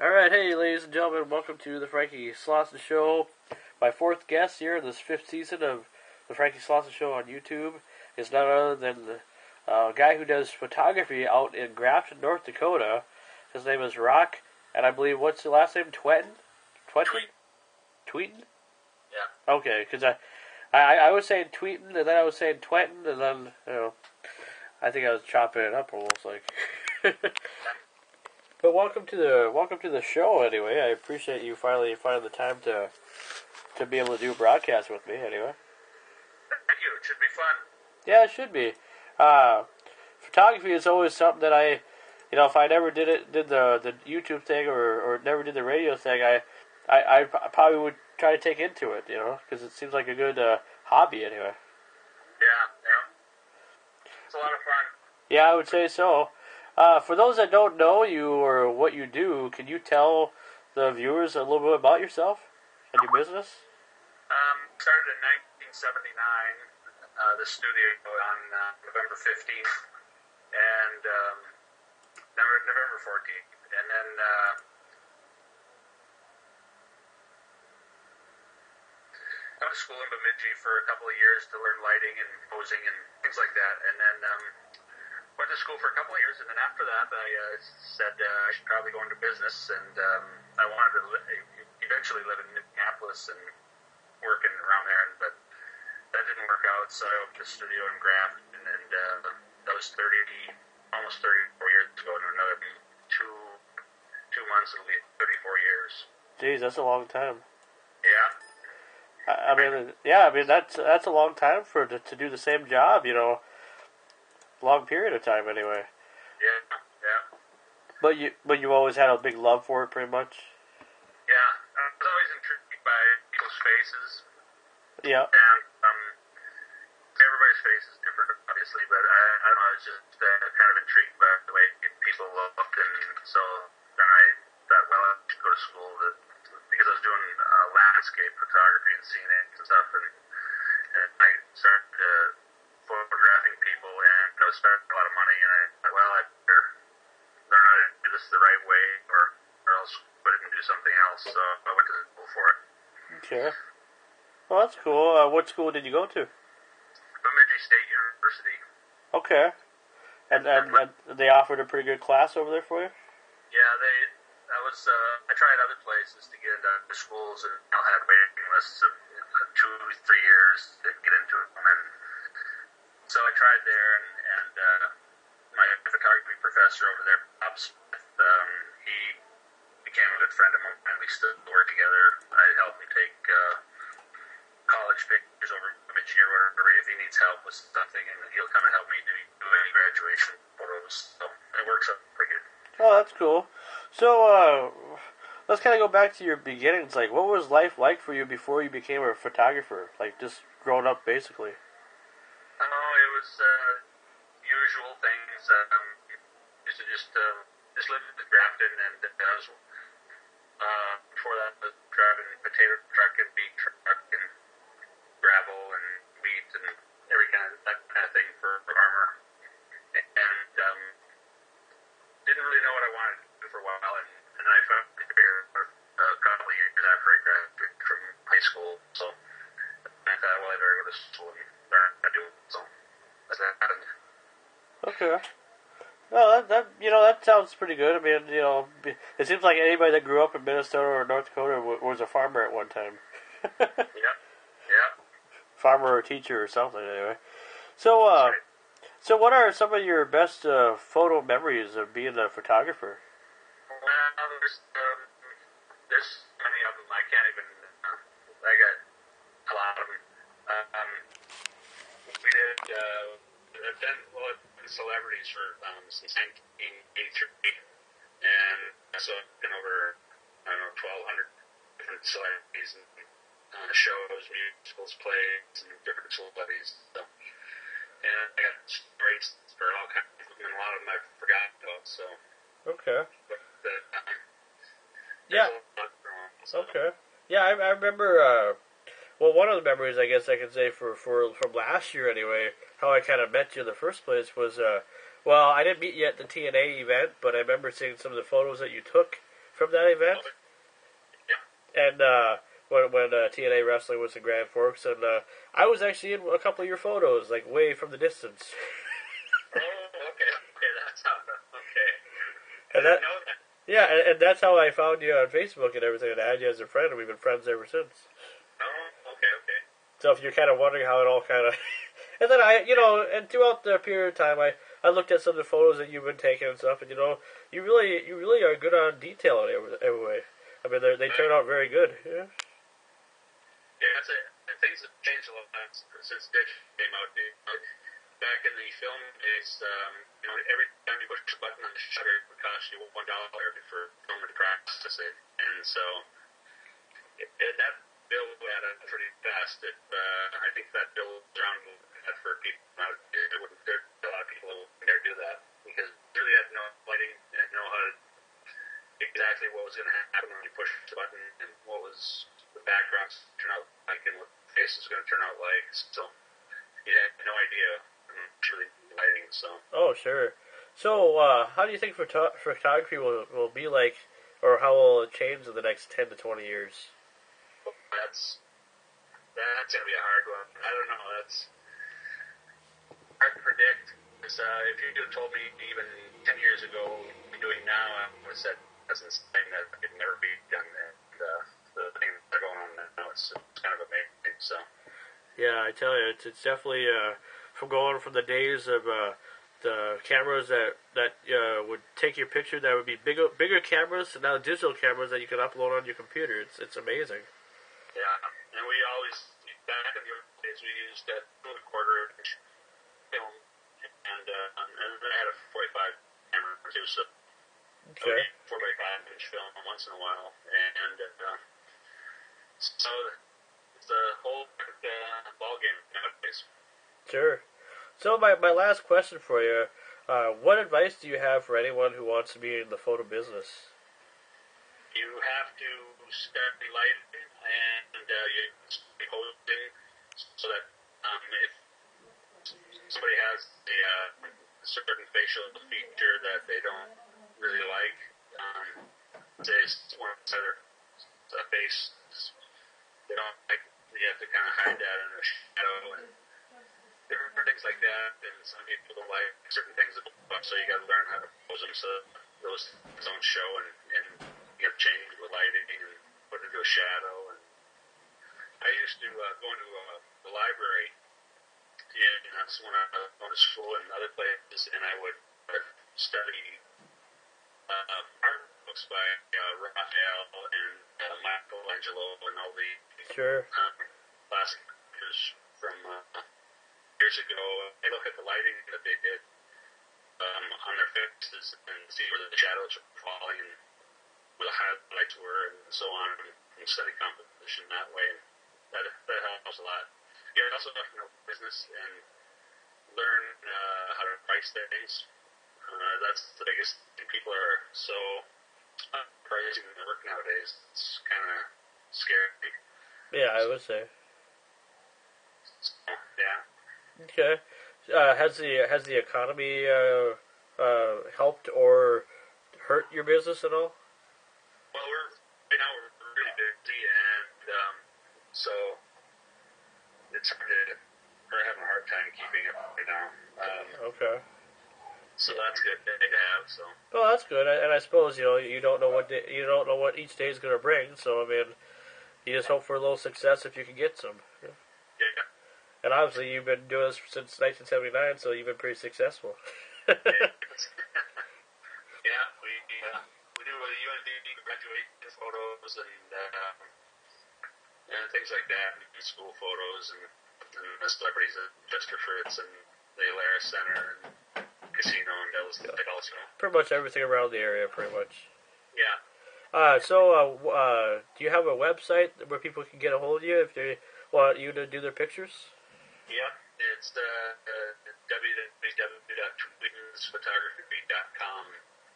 Alright, hey ladies and gentlemen, welcome to the Franky Slawson Show. My fourth guest here in this fifth season of the Franky Slawson Show on YouTube is none other than the guy who does photography out in Grafton, North Dakota. His name is Rock, and I believe, what's the last name? TWETEN? TWETEN? Yeah. Okay, because I was saying TWETEN, and then I was saying TWETEN, and then, I think I was chopping it up almost like... But welcome to the show anyway. I appreciate you finally finding the time to be able to do a broadcast with me anyway. Thank you. It should be fun. Yeah, it should be. Photography is always something that if I never did the YouTube thing or never did the radio thing, I probably would try to take into it, because it seems like a good hobby anyway. Yeah. It's a lot of fun. Yeah, I would say so. For those that don't know you or what you do, can you tell the viewers a little bit about yourself and your business? Started in 1979, the studio on November 15th, and November 14th, and then I went to school in Bemidji for a couple of years to learn lighting and posing and things like that, and then went to school for a couple of years, and then after that, I said I should probably go into business, and I wanted to eventually live in Minneapolis and working around there, but that didn't work out, so I opened a studio in Grafton, and that was almost 34 years ago, and another two months it'll be 34 years. Jeez, that's a long time. Yeah. I mean, that's a long time to do the same job, long period of time anyway. Yeah. But you always had a big love for it, pretty much. Yeah, I was always intrigued by people's faces. Yeah. And everybody's face is different, obviously, but I don't know, I was just kind of intrigued by the way people looked, and so then I thought, well, I should go to school because I was doing landscape photography and scenic and stuff, and I started photographing people, and I was spending a lot of money, and I thought, well, I better learn how to do this the right way, or else put it and do something else, so I went to school for it. Okay. Well, that's cool. What school did you go to? Bemidji State University. Okay. And they offered a pretty good class over there for you? Yeah, I tried other places to get into schools, and I had waiting lists of 2-3 years to get into them, and so I tried there, and my photography professor over there, Bob Smith, he became a good friend of mine, and we still work together. I helped him take college pictures over Bemidji or whatever if he needs help with something, and he'll come and help me do any graduation photos. So it works out pretty good. Oh, that's cool. So, let's kind of go back to your beginnings. Like, what was life like for you before you became a photographer? Like, just growing up, basically. It was usual things. Used to just live in Grafton, and I was before that I was driving potato truck and beet truck and gravel and wheat and that kind of thing for a farmer, and didn't really know what I wanted to do for a while, and I found a career a couple of years after I graduated from high school. So I thought, well, I better go to school and learn how to do it. So that's that happened. Okay. Well, that sounds pretty good. I mean, it seems like anybody that grew up in Minnesota or North Dakota was a farmer at one time. Yeah. Farmer or teacher or something, anyway. So, Right. So what are some of your best photo memories of being a photographer? Well, there's many of them. I can't even. I got a lot of them. We did. I've done celebrities for since 1983, and so I've been over 1,200 different celebrities and shows, musicals, plays, and different celebrities. So, and I got stories for all kinds of them, and a lot of them I forgot about. So Okay. But, Yeah. Okay. Yeah, I remember. Well, one of the memories I guess I can say from last year anyway, how I kind of met you in the first place was, well, I didn't meet you at the TNA event, but I remember seeing some of the photos that you took from that event. Okay. Yeah. And when TNA Wrestling was in Grand Forks, and I was actually in a couple of your photos, like way from the distance. Oh, okay. Okay, that's how. Okay. And I didn't know that. yeah, and that's how I found you on Facebook and everything, and I had you as a friend, and we've been friends ever since. Oh, okay, okay. So if you're kind of wondering how it all kind of, and then and throughout the period of time, I looked at some of the photos that you've been taking and stuff, and you really are good on detailing every way. I mean, they turn out very good. Yeah. Yeah, that's it. And things have changed a lot since Ditch came out. Back in the film days, every time you push a button on the shutter, it would cost you $1 for film to process it. And so that bill went up pretty fast. I think that bill was around for people. There a lot of people who wouldn't dare do that because really had no lighting, didn't know how to exactly what was going to happen when you push the button and what was the background turn out like and what the face was going to turn out like. So you had no idea. Really lighting, so. Oh, sure. So, how do you think photography will be like, or how will it change in the next 10 to 20 years? That's gonna be a hard one. I don't know. That's hard to predict. Because if you had told me even 10 years ago what we're doing now, I would have said that's insane. That could never be done. And the things that are going on now, it's kind of amazing. So. Yeah, I tell you, it's definitely from going from the days of the cameras that would take your picture, that would be bigger cameras, and now digital cameras that you can upload on your computer. It's amazing. Yeah, and we always back in the old days we used that 1/4-inch film, and I had a 45 camera too, so Okay. 4x5-inch film once in a while, and so it's a whole ball game nowadays. Sure. So my last question for you, what advice do you have for anyone who wants to be in the photo business? You have to start the lighting and you be posting so that if somebody has a certain facial feature that they don't really like, say one side of their face they don't like, you have to kind of hide that in a shadow and different things like that. And some people don't like certain things, so you got to learn how to pose them so those don't show, and you have to change the lighting and put it into a shadow. And I used to go into the library when I was going to school and other places, and I would study art books by Raphael and Michelangelo and all the classic pictures from years ago. I look at the lighting that they did on their faces and see where the shadows were falling and where the highlights were and so on, and study composition that way. And that helps a lot. You also have to know business and learn how to price things. That's the biggest thing. People are so pricing their work nowadays. It's kind of scary. Yeah, I would say. So, yeah. Okay. Has the economy helped or hurt your business at all? Well, right now we're really busy, and so it's we're having a hard time keeping it right now. Okay. So that's good thing to have. So. Well, that's good, and I suppose you don't know what each day is going to bring. So I mean, you just hope for a little success if you can get some. Yeah. And obviously, you've been doing this since 1979, so you've been pretty successful. Yeah, we do a UND graduation photos and things like that, and school photos, and the celebrities at Chester Fritz and the Alaris Center and Casino and those things also. Pretty much everything around the area, pretty much. Yeah. Do you have a website where people can get a hold of you if they want you to do their pictures? Yeah, it's www.twetensphotography.com,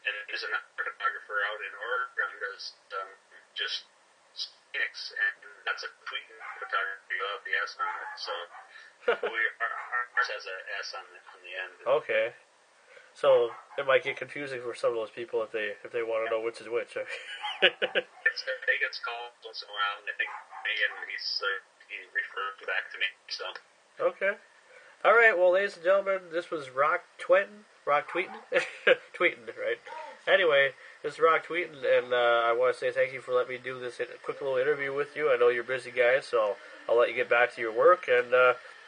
and there's another photographer out in Oregon who does just Phoenix, and that's a Tweeten photography without the S on it. So ours has a S on the end. Okay. So it might get confusing for some of those people if they want to know which is which. Yeah, He gets calls once in a while, and I think me, and he referred back to me. So Okay. All right. Well, ladies and gentlemen, this was TWETEN, TWETEN, right? Anyway, this is TWETEN, and I want to say thank you for letting me do this quick little interview with you. I know you're busy guys, so I'll let you get back to your work. And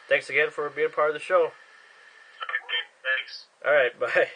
thanks again for being part of the show. okay, thanks. All right. Bye.